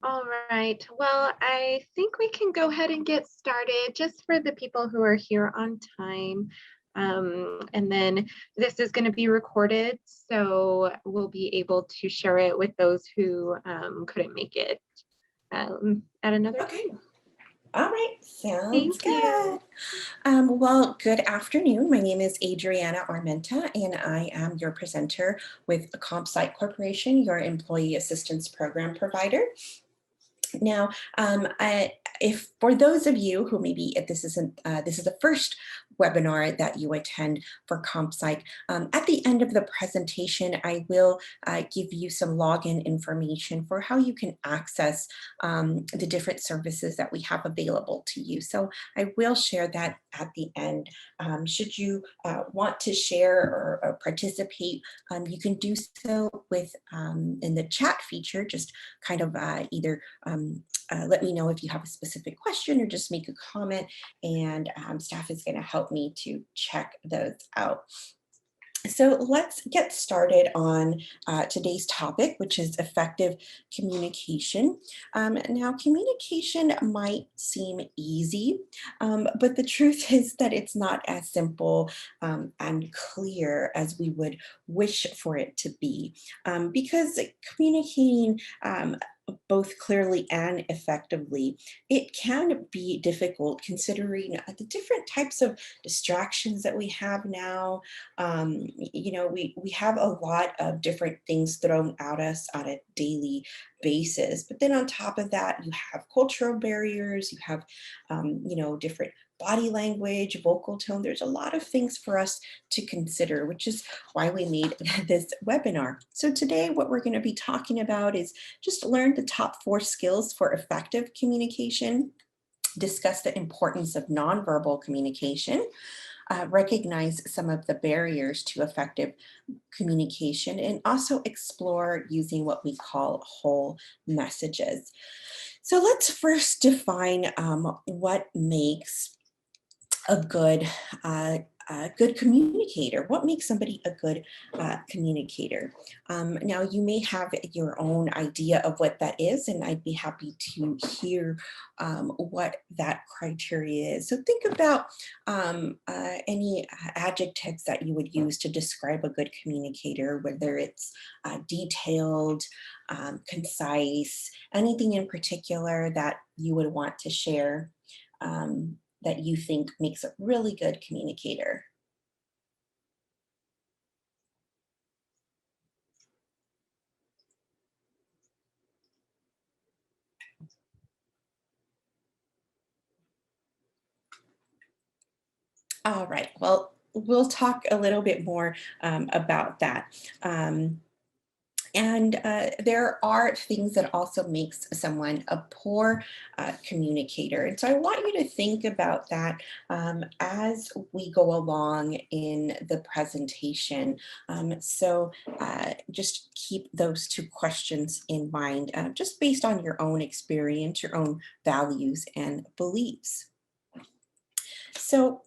All right. Well, I think we can go ahead and get started just for the people who are here on time. And then this is going to be recorded, so we'll be able to share it with those who couldn't make it at another Okay. time. All right. Sounds Thank you. good. Well, good afternoon. My name is Adriana Armenta, and I am your presenter with CompPsych Corporation, your employee assistance program provider. Now, if for those of you who maybe if this is the first webinar that you attend for CompPsych, at the end of the presentation, I will give you some login information for how you can access the different services that we have available to you. So I will share that at the end. Should you want to share or participate, you can do so with in the chat feature. Just kind of either let me know if you have a specific question or just make a comment, and staff is going to help me to check those out. So let's get started on today's topic, which is effective communication. Now, communication might seem easy, but the truth is that it's not as simple and clear as we would wish for it to be, because communicating both clearly and effectively, it can be difficult considering the different types of distractions that we have now. We have a lot of different things thrown at us on a daily basis. But then on top of that, you have cultural barriers, you have, different body language, vocal tone. There's a lot of things for us to consider, which is why we made this webinar. So today, what we're going to be talking about is just learn the top 4 skills for effective communication, discuss the importance of nonverbal communication, recognize some of the barriers to effective communication, and also explore using what we call whole messages. So let's first define what makes a good communicator. What makes somebody a good communicator? Now, you may have your own idea of what that is, and I'd be happy to hear what that criteria is. So think about any adjectives that you would use to describe a good communicator, whether it's detailed, concise, anything in particular that you would want to share. That you think makes a really good communicator. All right, well, we'll talk a little bit more about that. And there are things that also makes someone a poor communicator. And so I want you to think about that as we go along in the presentation. Just keep those 2 questions in mind, just based on your own experience, your own values and beliefs. So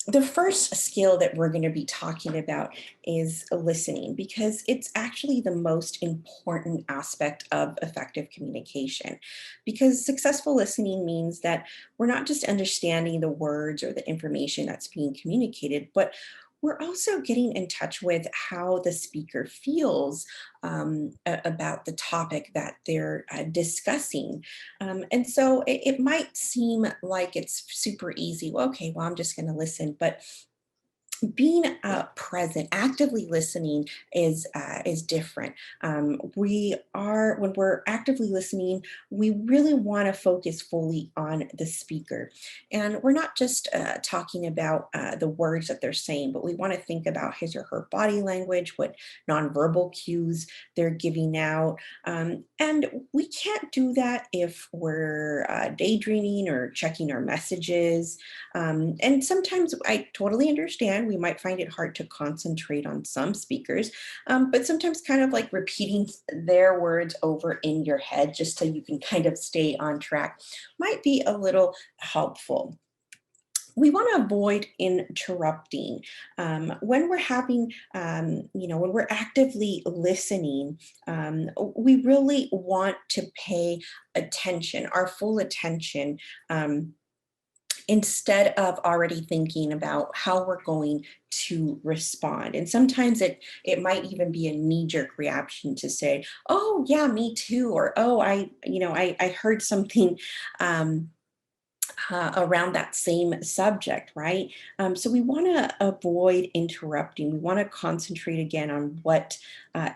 the first skill that we're going to be talking about is listening, because it's actually the most important aspect of effective communication. Because successful listening means that we're not just understanding the words or the information that's being communicated, but we're also getting in touch with how the speaker feels about the topic that they're discussing. And so it might seem like it's super easy. Well, okay, well, I'm just going to listen. But being present, actively listening is different. When we're actively listening, we really want to focus fully on the speaker, and we're not just talking about the words that they're saying, but we want to think about his or her body language, what nonverbal cues they're giving out, and we can't do that if we're daydreaming or checking our messages. And sometimes I totally understand we might find it hard to concentrate on some speakers, but sometimes kind of like repeating their words over in your head just so you can kind of stay on track might be a little helpful. We want to avoid interrupting. When we're having, when we're actively listening, we really want to pay attention, our full attention, instead of already thinking about how we're going to respond. And sometimes it might even be a knee-jerk reaction to say, "Oh yeah, me too," or "Oh, I heard something." Around that same subject, right? So we want to avoid interrupting. We want to concentrate again on what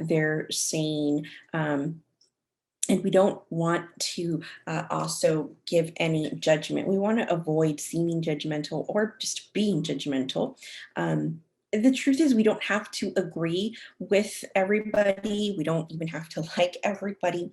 they're saying. And we don't want to also give any judgment. We want to avoid seeming judgmental or just being judgmental. The truth is, we don't have to agree with everybody. We don't even have to like everybody.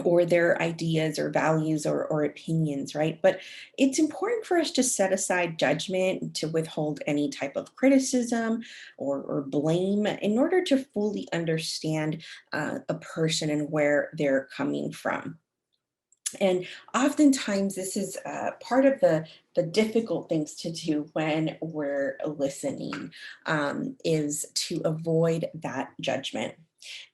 Or their ideas or values or opinions, right? But it's important for us to set aside judgment, to withhold any type of criticism or blame in order to fully understand a person and where they're coming from. And oftentimes, this is part of the difficult things to do when we're listening, is to avoid that judgment.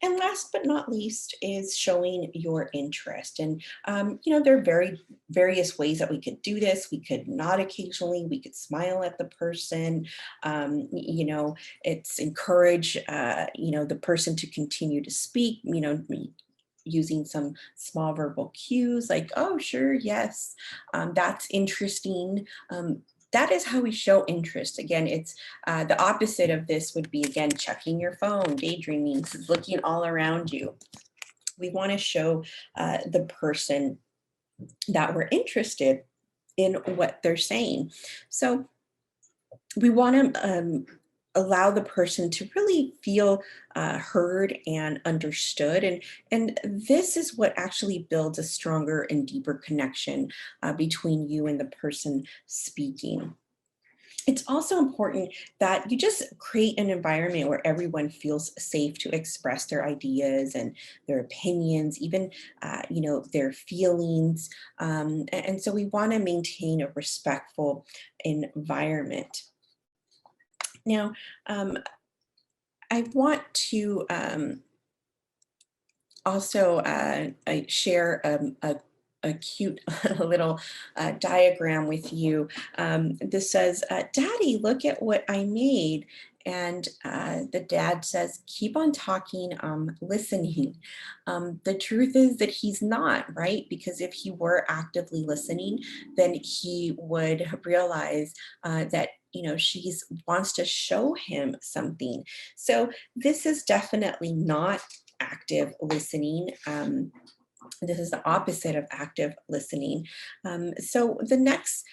And last but not least is showing your interest. And, there are various ways that we could do this. We could nod occasionally, we could smile at the person. It's encourage, the person to continue to speak, using some small verbal cues like, "Oh, sure, yes, that's interesting." That is how we show interest. Again, it's the opposite of this would be, again, checking your phone, daydreaming, looking all around you. We want to show the person that we're interested in what they're saying. So we want to allow the person to really feel heard and understood, and this is what actually builds a stronger and deeper connection between you and the person speaking. It's also important that you just create an environment where everyone feels safe to express their ideas and their opinions, even their feelings. And so we want to maintain a respectful environment. Now, I want to also share a cute little diagram with you. This says, "Daddy, look at what I made." And the dad says, "Keep on talking, listening." The truth is that he's not, right? Because if he were actively listening, then he would realize that she wants to show him something. So this is definitely not active listening. This is the opposite of active listening. So the next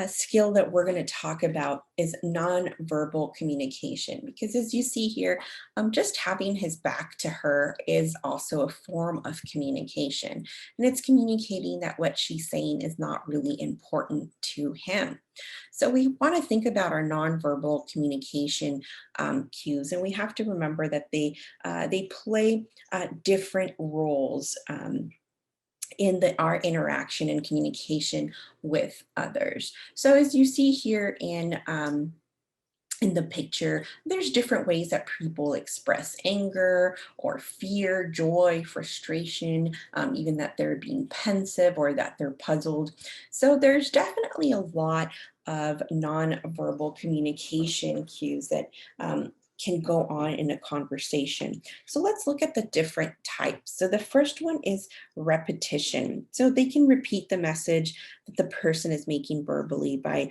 skill that we're going to talk about is nonverbal communication, because as you see here, just having his back to her is also a form of communication. And it's communicating that what she's saying is not really important to him. So we want to think about our nonverbal communication cues, and we have to remember that they play different roles in our interaction and communication with others. So as you see here in the picture, there's different ways that people express anger or fear, joy, frustration, even that they're being pensive or that they're puzzled. So there's definitely a lot of nonverbal communication cues that can go on in a conversation. So let's look at the different types. So the first one is repetition. So they can repeat the message that the person is making verbally by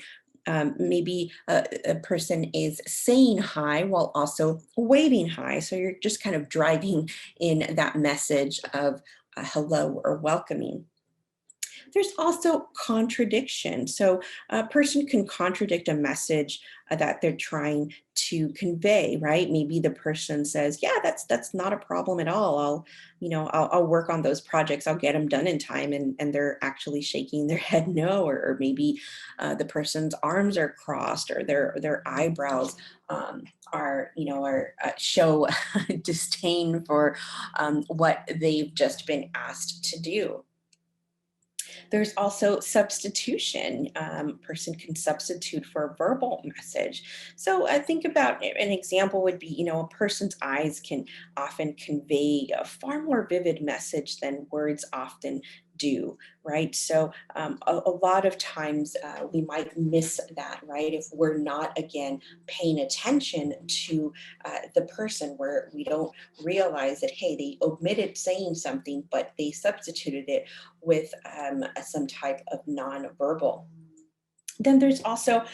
maybe a person is saying hi while also waving hi. So you're just kind of driving in that message of hello or welcoming. There's also contradiction. So a person can contradict a message that they're trying to convey, right? Maybe the person says, "Yeah, that's not a problem at all. I'll work on those projects. I'll get them done in time," and they're actually shaking their head no, or maybe the person's arms are crossed, or their eyebrows show disdain for what they've just been asked to do. There's also substitution. Person can substitute for a verbal message. So I think about an example would be, a person's eyes can often convey a far more vivid message than words often do, right? So a lot of times we might miss that, right? If we're not, again, paying attention to the person, where we don't realize that, hey, they omitted saying something, but they substituted it with some type of nonverbal. Then there's also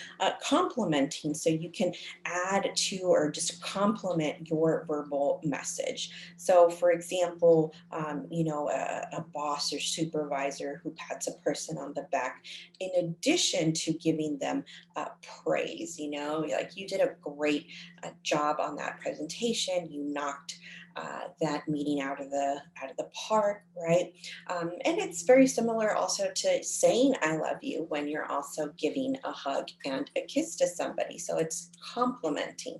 complementing. So you can add to or just complement your verbal message. So, for example, a boss or supervisor who pats a person on the back, in addition to giving them praise, like you did a great job on that presentation. You knocked that meeting out of the park, right? And it's very similar also to saying I love you when you're also giving a hug and a kiss to somebody. So it's complimenting.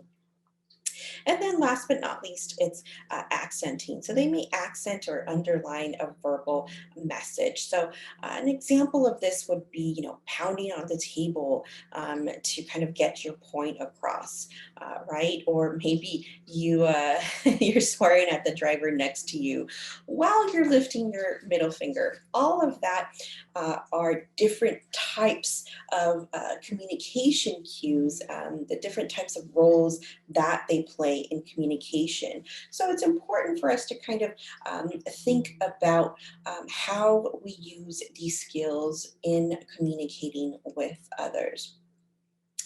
And then last but not least, it's accenting. So they may accent or underline a verbal message. So an example of this would be, pounding on the table to kind of get your point across, right? Or maybe you're swearing at the driver next to you while you're lifting your middle finger. All of that are different types of communication cues, the different types of roles that they play in communication. So it's important for us to kind of think about how we use these skills in communicating with others.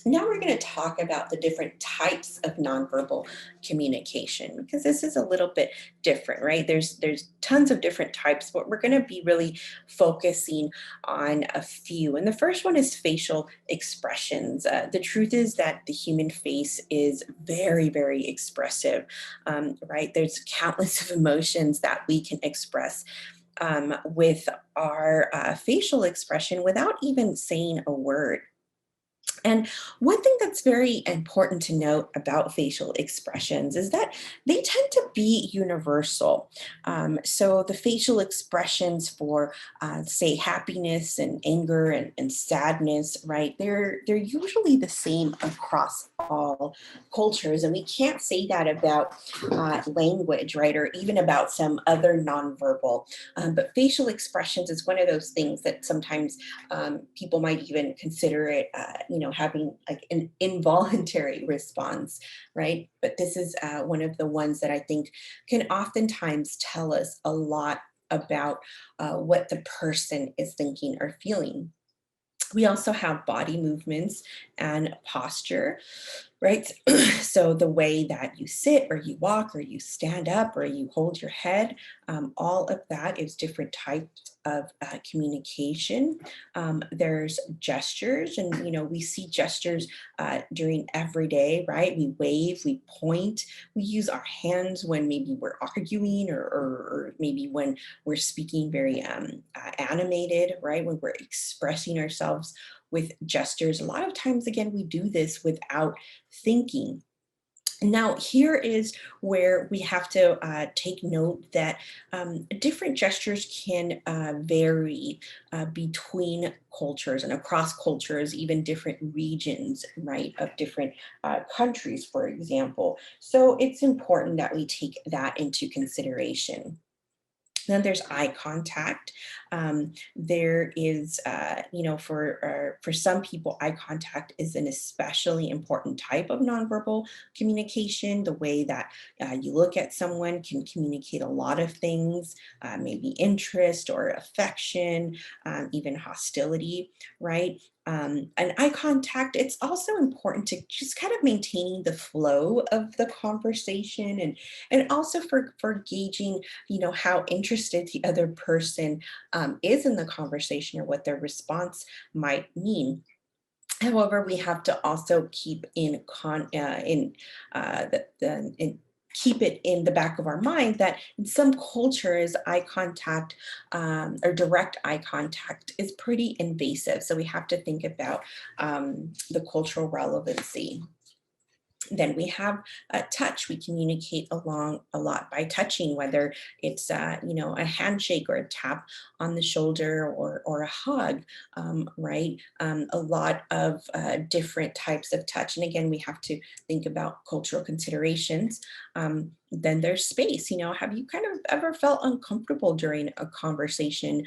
Now we're going to talk about the different types of nonverbal communication, because this is a little bit different, right? There's tons of different types, but we're going to be really focusing on a few. And the first one is facial expressions. The truth is that the human face is very, very expressive, right? There's countless of emotions that we can express with our facial expression without even saying a word. And one thing that's very important to note about facial expressions is that they tend to be universal. So the facial expressions for, say, happiness and anger and sadness, right? They're usually the same across all cultures, and we can't say that about language, right? Or even about some other nonverbal. But facial expressions is one of those things that sometimes people might even consider it, having like an involuntary response, right? But this is one of the ones that I think can oftentimes tell us a lot about what the person is thinking or feeling. We also have body movements and posture, right? So the way that you sit or you walk or you stand up or you hold your head, all of that is different types of communication. There's gestures, and we see gestures during every day, right? We wave, we point, we use our hands when maybe we're arguing, or maybe when we're speaking very animated, right? When we're expressing ourselves with gestures. A lot of times, again, we do this without thinking. Now, here is where we have to take note that different gestures can vary between cultures and across cultures, even different regions, right, of different countries, for example. So it's important that we take that into consideration. Then there's eye contact. There is, for some people, eye contact is an especially important type of nonverbal communication. The way that you look at someone can communicate a lot of things, maybe interest or affection, even hostility, right? And eye contact, it's also important to just kind of maintaining the flow of the conversation, and also for gauging, how interested the other person is in the conversation or what their response might mean. However, we have to also keep keep it in the back of our mind that in some cultures, eye contact or direct eye contact is pretty invasive. So we have to think about the cultural relevancy. Then we have touch. We communicate along a lot by touching, whether it's a handshake or a tap on the shoulder or a hug, right? A lot of different types of touch. And again, we have to think about cultural considerations. Then there's space. Have you kind of ever felt uncomfortable during a conversation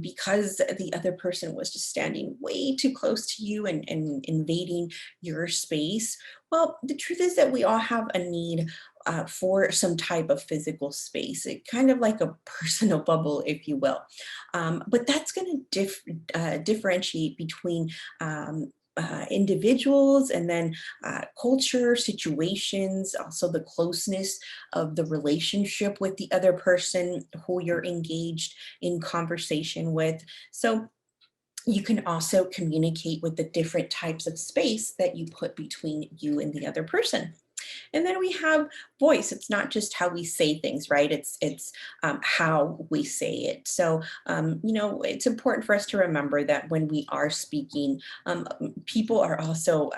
because the other person was just standing way too close to you and invading your space? Well, the truth is that we all have a need for some type of physical space, kind of like a personal bubble, if you will. But that's going to differentiate between individuals and then culture, situations, also the closeness of the relationship with the other person who you're engaged in conversation with. So you can also communicate with the different types of space that you put between you and the other person. And then we have voice. It's not just how we say things, right? It's how we say it. So it's important for us to remember that when we are speaking, people are also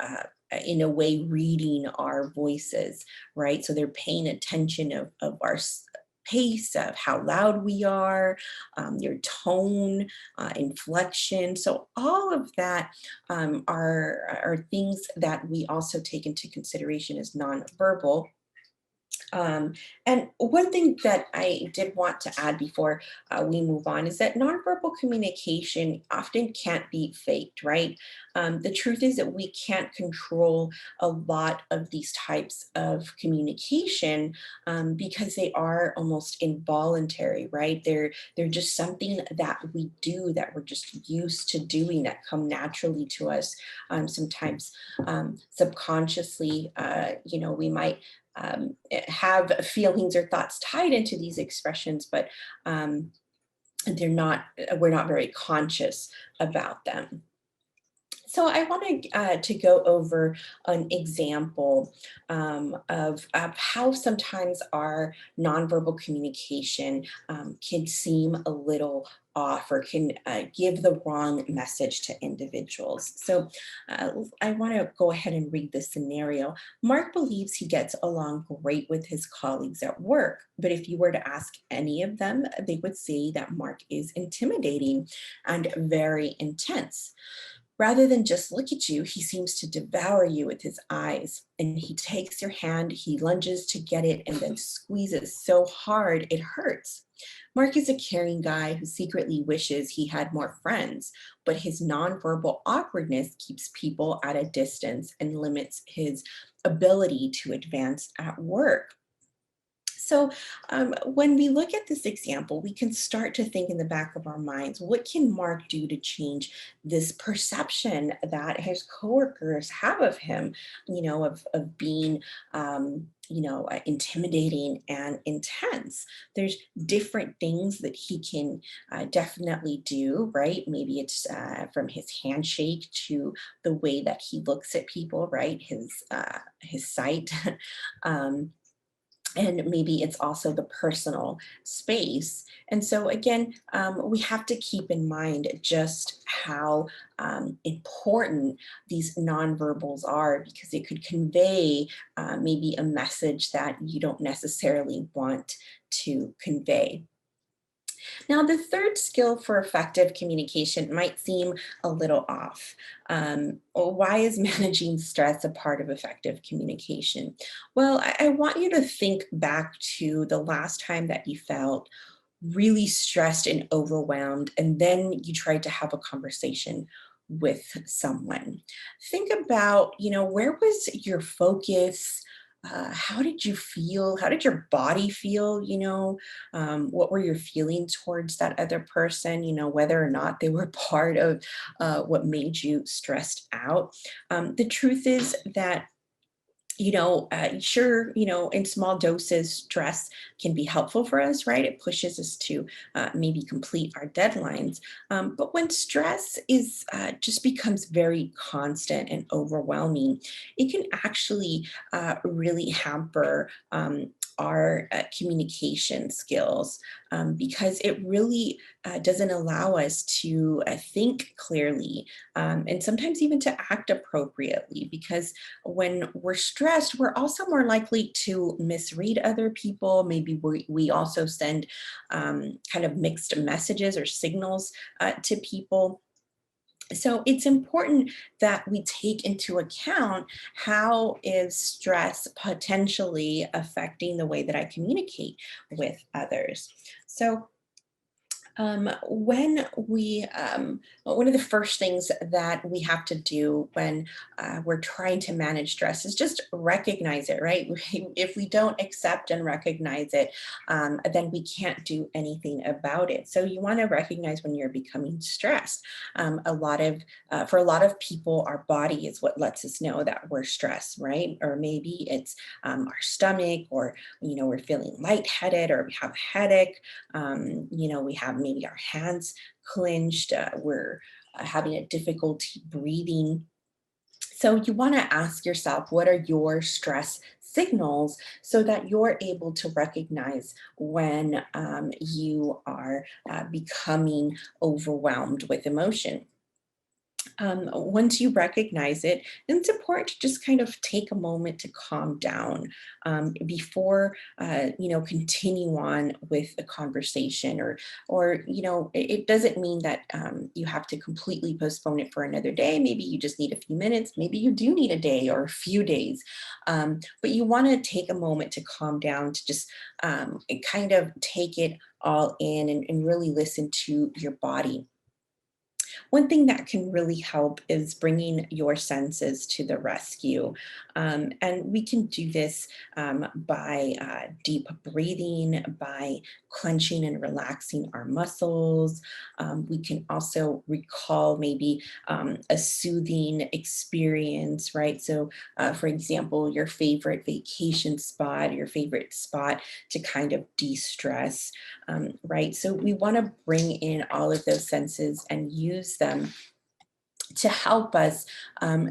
in a way reading our voices, right? So they're paying attention of our pace, of how loud we are, your tone, inflection. So all of that are things that we also take into consideration as nonverbal. Um, and one thing that I did want to add before we move on is that nonverbal communication often can't be faked, right? The truth is that we can't control a lot of these types of communication because they are almost involuntary, right? They're just something that we do, that we're just used to doing, that come naturally to us. Sometimes subconsciously, we might have feelings or thoughts tied into these expressions, but we're not very conscious about them. So I wanted to go over an example of how sometimes our nonverbal communication can seem a little off or can give the wrong message to individuals. So I want to go ahead and read this scenario. Mark believes he gets along great with his colleagues at work, but if you were to ask any of them, they would say that Mark is intimidating and very intense. Rather than just look at you, he seems to devour you with his eyes. And he takes your hand, he lunges to get it, and then squeezes so hard it hurts. Mark is a caring guy who secretly wishes he had more friends, but his nonverbal awkwardness keeps people at a distance and limits his ability to advance at work. So, when we look at this example, we can start to think in the back of our minds, what can Mark do to change this perception that his coworkers have of him, of being, intimidating and intense? There's different things that he can definitely do, right? Maybe it's from his handshake to the way that he looks at people, right? His sight. um, and maybe it's also the personal space. And so, again, we have to keep in mind just how important these nonverbals are because it could convey maybe a message that you don't necessarily want to convey. Now, the third skill for effective communication might seem a little off. Why is managing stress a part of effective communication? Well, I want you to think back to the last time that you felt really stressed and overwhelmed, and then you tried to have a conversation with someone. Think about, where was your focus? How did you feel? How did your body feel? What were your feelings towards that other person? Whether or not they were part of what made you stressed out. The truth is that sure, in small doses, stress can be helpful for us, right? It pushes us to maybe complete our deadlines. But when stress is just becomes very constant and overwhelming, it can actually really hamper our communication skills, because it really doesn't allow us to think clearly, and sometimes even to act appropriately. Because when we're stressed, we're also more likely to misread other people. Maybe we also send kind of mixed messages or signals to people. So it's important that we take into account how is stress potentially affecting the way that I communicate with others. So when one of the first things that we have to do when we're trying to manage stress is just recognize it, right? If we don't accept and recognize it, then we can't do anything about it. So you want to recognize when you're becoming stressed. For a lot of people, our body is what lets us know that we're stressed, right? Or maybe it's our stomach, or we're feeling lightheaded, or we have a headache. We have maybe our hands clenched, we're having a difficulty breathing. So you want to ask yourself, what are your stress signals, so that you're able to recognize when you are becoming overwhelmed with emotion. Once you recognize it, then it's important to just kind of take a moment to calm down before continue on with a conversation, or it doesn't mean that you have to completely postpone it for another day. Maybe you just need a few minutes. Maybe you do need a day or a few days, but you want to take a moment to calm down, to just kind of take it all in, and really listen to your body. One thing that can really help is bringing your senses to the rescue. And we can do this by deep breathing, by clenching and relaxing our muscles. We can also recall maybe a soothing experience, right? So, for example, your favorite vacation spot, your favorite spot to kind of de stress, right? So, we want to bring in all of those senses and use them to help us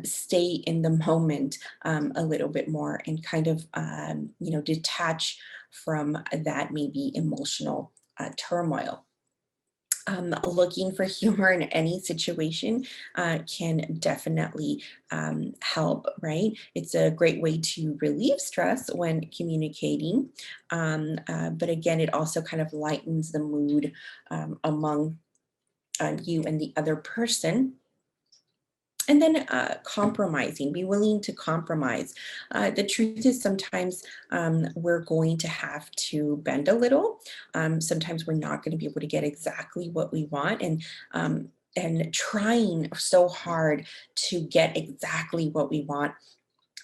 stay in the moment a little bit more, and kind of detach from that maybe emotional turmoil. Looking for humor in any situation can definitely help, right? It's a great way to relieve stress when communicating. But again, it also kind of lightens the mood among you and the other person. And then compromising, be willing to compromise. The truth is, sometimes we're going to have to bend a little. Sometimes we're not going to be able to get exactly what we want. And trying so hard to get exactly what we want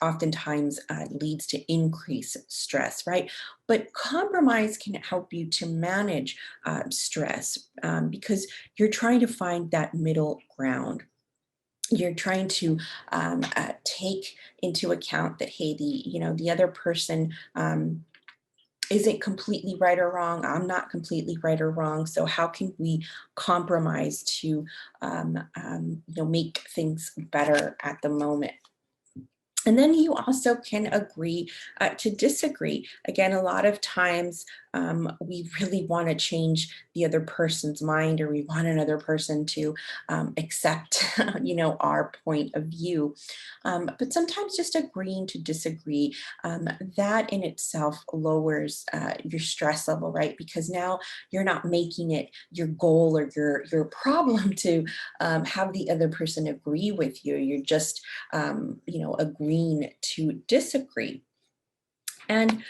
oftentimes leads to increased stress, right? But compromise can help you to manage stress, because you're trying to find that middle ground. You're trying to take into account that, hey, the other person isn't completely right or wrong. I'm not completely right or wrong. So how can we compromise to make things better at the moment? And then you also can agree to disagree. Again, a lot of times we really want to change the other person's mind, or we want another person to accept, our point of view. But sometimes just agreeing to disagree, that in itself lowers your stress level, right? Because now you're not making it your goal or your problem to have the other person agree with you. You're just agreeing to disagree. And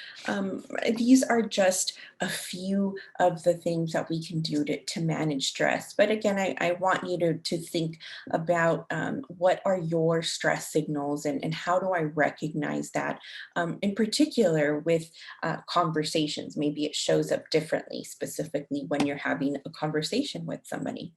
these are just a few of the things that we can do to manage stress. But again, I want you to think about what are your stress signals, and how do I recognize that, in particular with conversations. Maybe it shows up differently, specifically when you're having a conversation with somebody.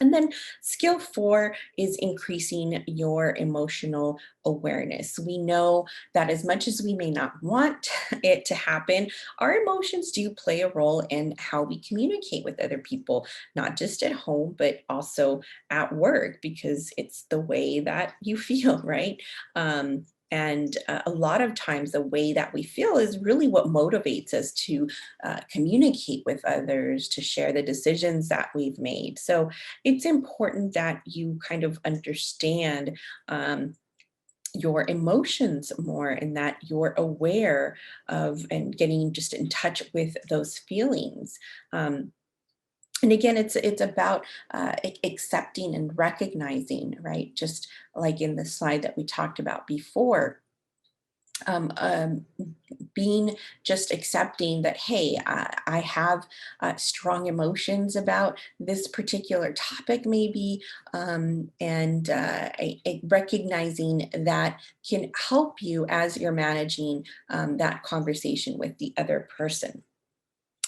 And then skill 4 is increasing your emotional awareness. We know that as much as we may not want it to happen, our emotions do play a role in how we communicate with other people, not just at home, but also at work, because it's the way that you feel, right? And a lot of times, the way that we feel is really what motivates us to communicate with others, to share the decisions that we've made. So it's important that you kind of understand your emotions more, and that you're aware of and getting just in touch with those feelings. Um, and again, it's about accepting and recognizing, right? Just like in the slide that we talked about before, um, um, being just accepting that, hey, I have strong emotions about this particular topic, maybe, and recognizing that can help you as you're managing that conversation with the other person.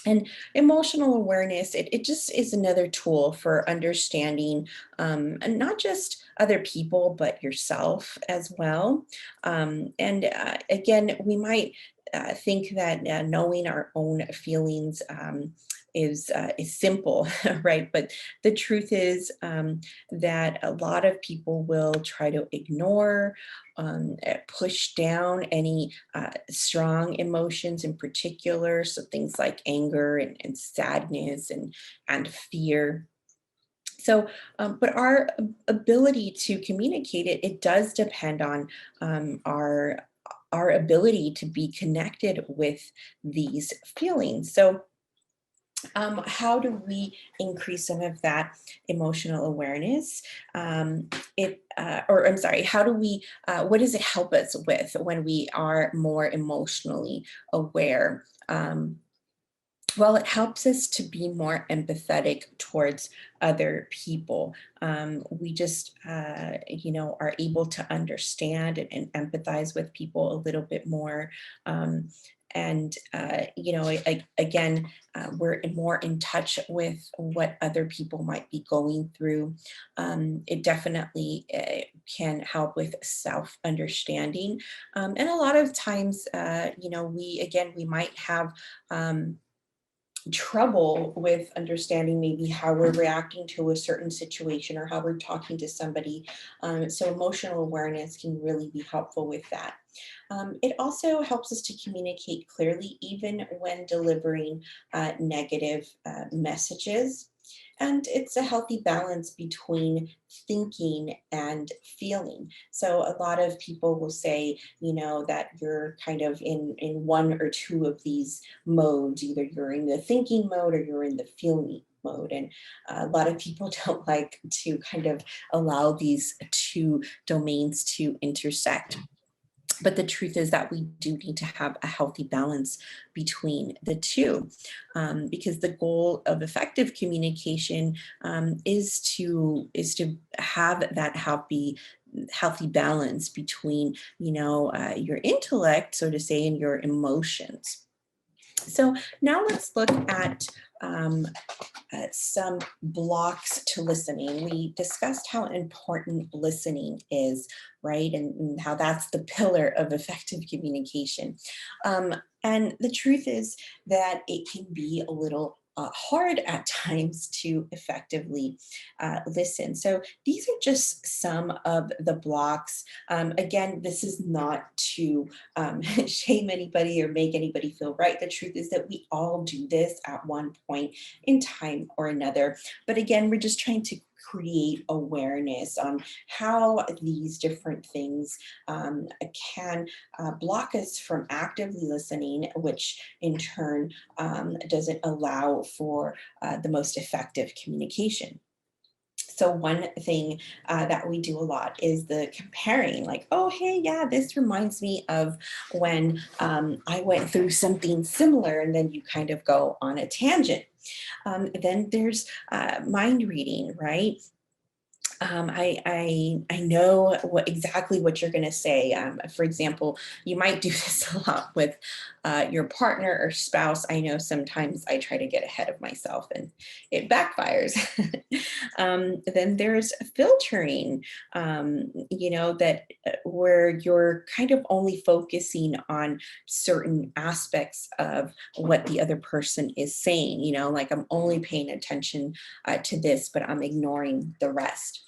And emotional awareness, it just is another tool for understanding, and not just other people, but yourself as well. And again, we might think that knowing our own feelings is simple, right? But the truth is that a lot of people will try to ignore, push down any strong emotions in particular. So things like anger and sadness and fear. So, but our ability to communicate it does depend on our ability to be connected with these feelings. So, how do we increase some of that emotional awareness? Or I'm sorry, how do we, what does it help us with when we are more emotionally aware? Well, it helps us to be more empathetic towards other people. We just, are able to understand and empathize with people a little bit more. Again, we're more in touch with what other people might be going through. It definitely can help with self understanding. And a lot of times, we might have. Trouble with understanding maybe how we're reacting to a certain situation or how we're talking to somebody. So emotional awareness can really be helpful with that. It also helps us to communicate clearly, even when delivering negative messages. And it's a healthy balance between thinking and feeling. So a lot of people will say, that you're kind of in one or two of these modes. Either you're in the thinking mode or you're in the feeling mode. And a lot of people don't like to kind of allow these two domains to intersect. But the truth is that we do need to have a healthy balance between the two, because the goal of effective communication is to have that healthy balance between your intellect, so to say, and your emotions. So now let's look at some blocks to listening. We discussed how important listening is, right? And how that's the pillar of effective communication. And the truth is that it can be a little hard at times to effectively listen. So these are just some of the blocks. Again, this is not to shame anybody or make anybody feel right. The truth is that we all do this at one point in time or another. But again, we're just trying to create awareness on how these different things can block us from actively listening, which in turn doesn't allow for the most effective communication. So one thing that we do a lot is the comparing, like, oh, hey, yeah, this reminds me of when I went through something similar, and then you kind of go on a tangent. Then there's mind reading, right? I know exactly what you're going to say. For example, you might do this a lot with your partner or spouse. I know sometimes I try to get ahead of myself and it backfires. Then there's filtering, that where you're kind of only focusing on certain aspects of what the other person is saying. Like I'm only paying attention to this, but I'm ignoring the rest.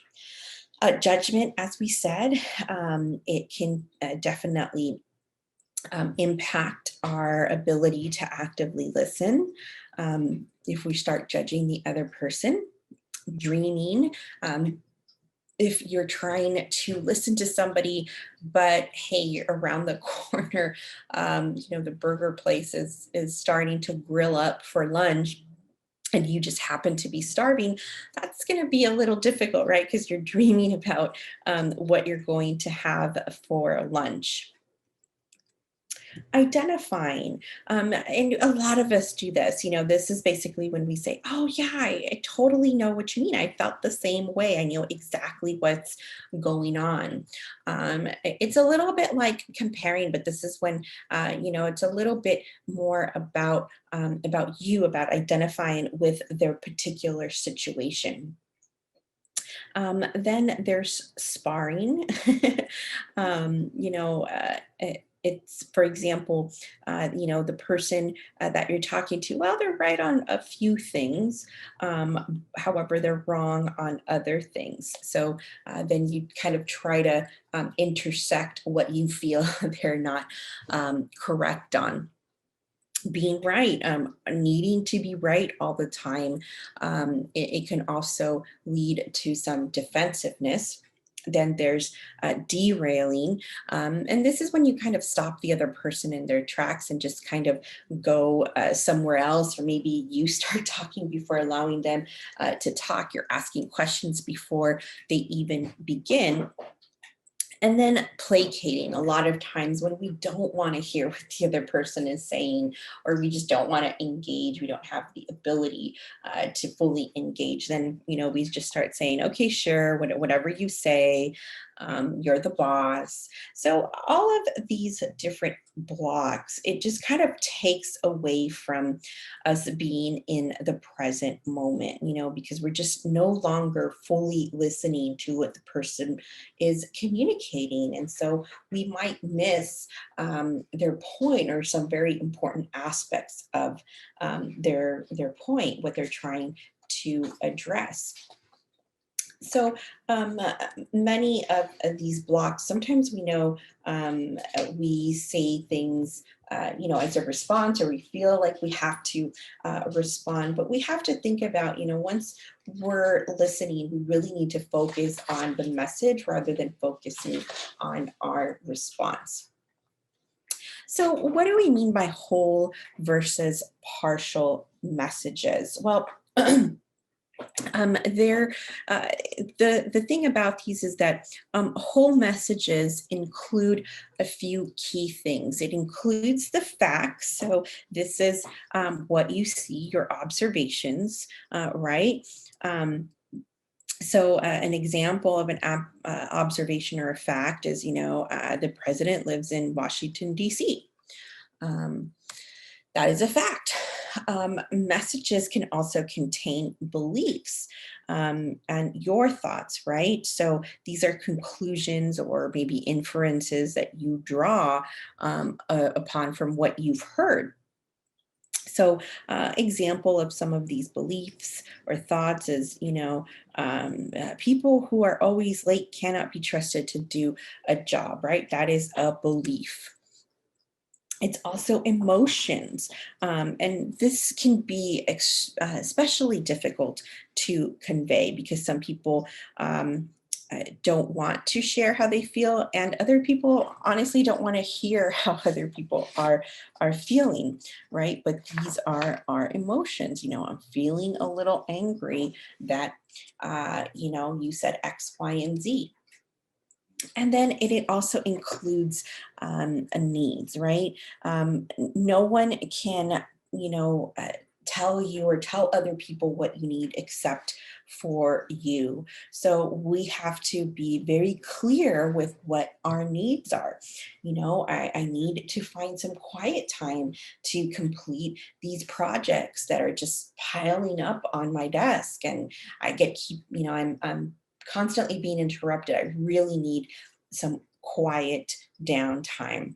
Judgment, as we said, it can definitely impact our ability to actively listen. If we start judging the other person, dreaming, if you're trying to listen to somebody, but hey, around the corner, the burger place is starting to grill up for lunch, and you just happen to be starving, that's going to be a little difficult, right? Because you're dreaming about what you're going to have for lunch. Identifying, and a lot of us do this. This is basically when we say, oh yeah, I totally know what you mean. I felt the same way. I know exactly what's going on. It's a little bit like comparing, but this is when it's a little bit more about you, about identifying with their particular situation. Then there's sparring. It's, for example, the person that you're talking to, well, they're right on a few things. However, they're wrong on other things. So then you kind of try to intersect what you feel they're not correct on. Being right, needing to be right all the time, it can also lead to some defensiveness. Then there's derailing. And this is when you kind of stop the other person in their tracks and just kind of go somewhere else, or maybe you start talking before allowing them to talk. You're asking questions before they even begin. And then placating, a lot of times when we don't want to hear what the other person is saying, or we just don't want to engage, we don't have the ability to fully engage, then, we just start saying, okay, sure, whatever you say, you're the boss. So all of these different blocks, it just kind of takes away from us being in the present moment, because we're just no longer fully listening to what the person is communicating. And so we might miss their point, or some very important aspects of their point, what they're trying to address. So many of these blocks, sometimes we know we say things, as a response, or we feel like we have to respond, but we have to think about, once we're listening, we really need to focus on the message rather than focusing on our response. So what do we mean by whole versus partial messages? Well, the thing about these is that whole messages include a few key things. It includes the facts. So this is what you see, your observations, right? So an example of an observation or a fact is, the president lives in Washington, D.C. That is a fact. Messages can also contain beliefs and your thoughts, right? So these are conclusions or maybe inferences that you draw upon from what you've heard. So example of some of these beliefs or thoughts is, people who are always late cannot be trusted to do a job, right? That is a belief. It's also emotions. And this can be especially difficult to convey, because some people don't want to share how they feel, and other people honestly don't want to hear how other people are feeling, right? But these are our emotions. I'm feeling a little angry that, you said X, Y, and Z. And then it also includes needs, right? No one can, tell you or tell other people what you need except for you. So we have to be very clear with what our needs are. I need to find some quiet time to complete these projects that are just piling up on my desk, and I'm constantly being interrupted. I really need some quiet downtime,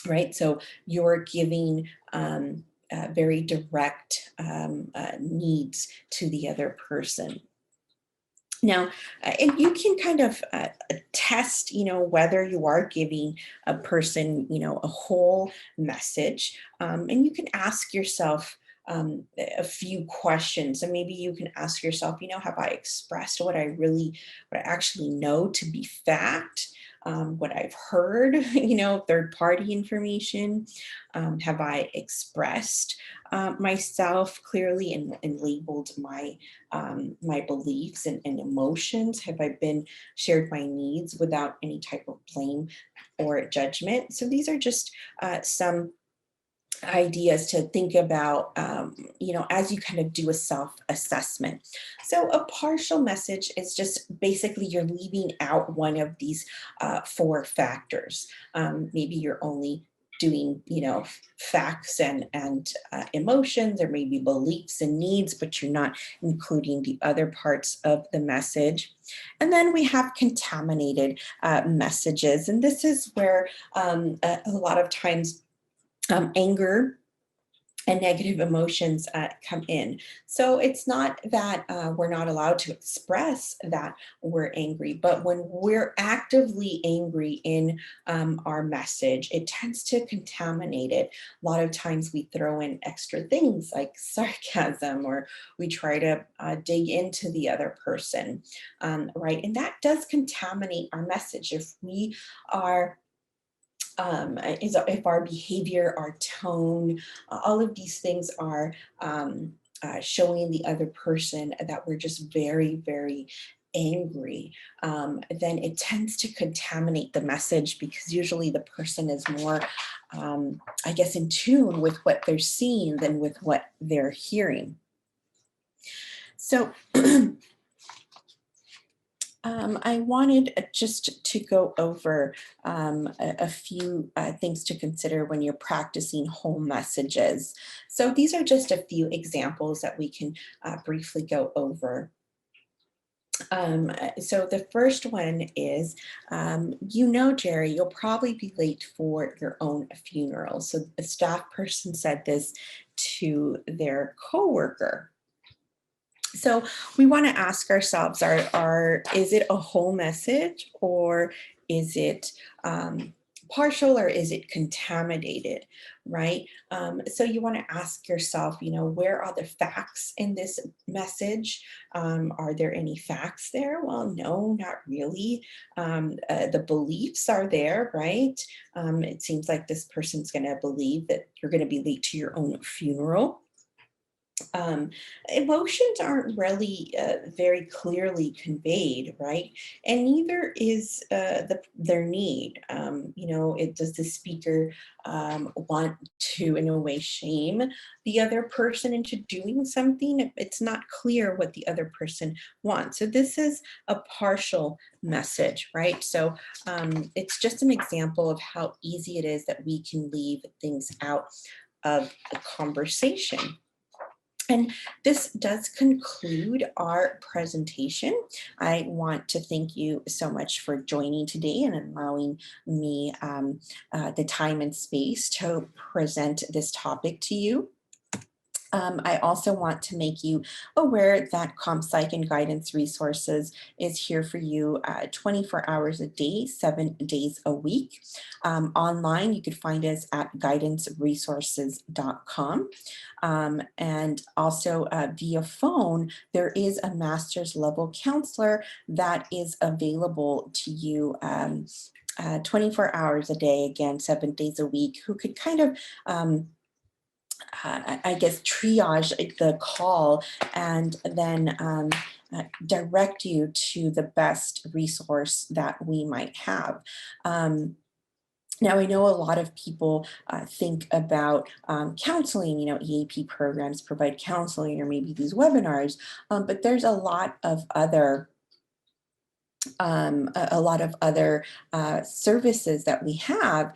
right? So you're giving very direct needs to the other person. Now, and you can kind of test, whether you are giving a person, a whole message. And you can ask yourself a few questions. And maybe you can ask yourself, have I expressed what I actually know to be fact? What I've heard, third party information. Have I expressed myself clearly and labeled my beliefs and emotions? Have I been shared my needs without any type of blame or judgment? So these are just some ideas to think about, as you kind of do a self-assessment. So a partial message is just basically you're leaving out one of these four factors. Maybe you're only doing, facts and emotions, or maybe beliefs and needs, but you're not including the other parts of the message. And then we have contaminated messages, and this is where a lot of times anger and negative emotions come in. So it's not that we're not allowed to express that we're angry, but when we're actively angry in our message, it tends to contaminate it. A lot of times we throw in extra things like sarcasm, or we try to dig into the other person, right? And that does contaminate our message. If we are if our behavior, our tone, all of these things are showing the other person that we're just very, very angry, then it tends to contaminate the message, because usually the person is more, I guess, in tune with what they're seeing than with what they're hearing. So I wanted just to go over a few things to consider when you're practicing whole messages. So these are just a few examples that we can briefly go over. So the first one is, Jerry, you'll probably be late for your own funeral. So a staff person said this to their coworker. So we want to ask ourselves, is it a whole message, or is it partial, or is it contaminated, right? So you want to ask yourself, where are the facts in this message? Are there any facts there? Well, no, not really. The beliefs are there, right? It seems like this person's going to believe that you're going to be late to your own funeral. Emotions aren't really very clearly conveyed, right? And neither is their need. Does the speaker want to, in a way, shame the other person into doing something? It's not clear what the other person wants. So this is a partial message, right? So it's just an example of how easy it is that we can leave things out of the conversation. And this does conclude our presentation. I want to thank you so much for joining today and allowing me the time and space to present this topic to you. I also want to make you aware that CompPsych and Guidance Resources is here for you 24 hours a day, 7 days a week. Online, you could find us at guidanceresources.com. And also via phone, there is a master's level counselor that is available to you 24 hours a day, again, 7 days a week, who could kind of I guess triage the call and then direct you to the best resource that we might have. Now, I know a lot of people think about counseling, EAP programs provide counseling, or maybe these webinars, but there's a lot of other services that we have,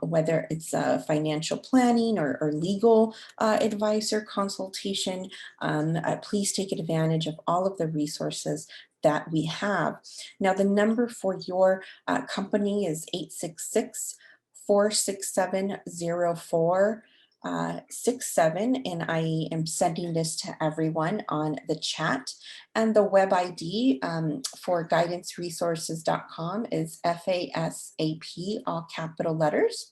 whether it's financial planning or legal advice or consultation. Please take advantage of all of the resources that we have. Now, the number for your company is 866-467-04. 67, and I am sending this to everyone on the chat. And the web ID for guidanceresources.com is FASAP, all capital letters.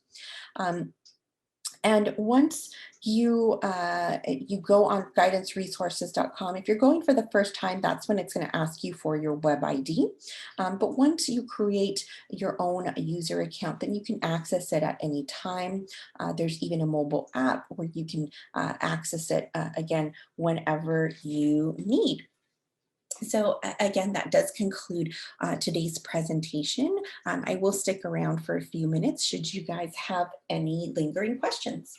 And once you go on guidanceresources.com, if you're going for the first time, that's when it's going to ask you for your web ID. But once you create your own user account, then you can access it at any time. There's even a mobile app where you can access it again whenever you need. So again, that does conclude today's presentation. I will stick around for a few minutes should you guys have any lingering questions.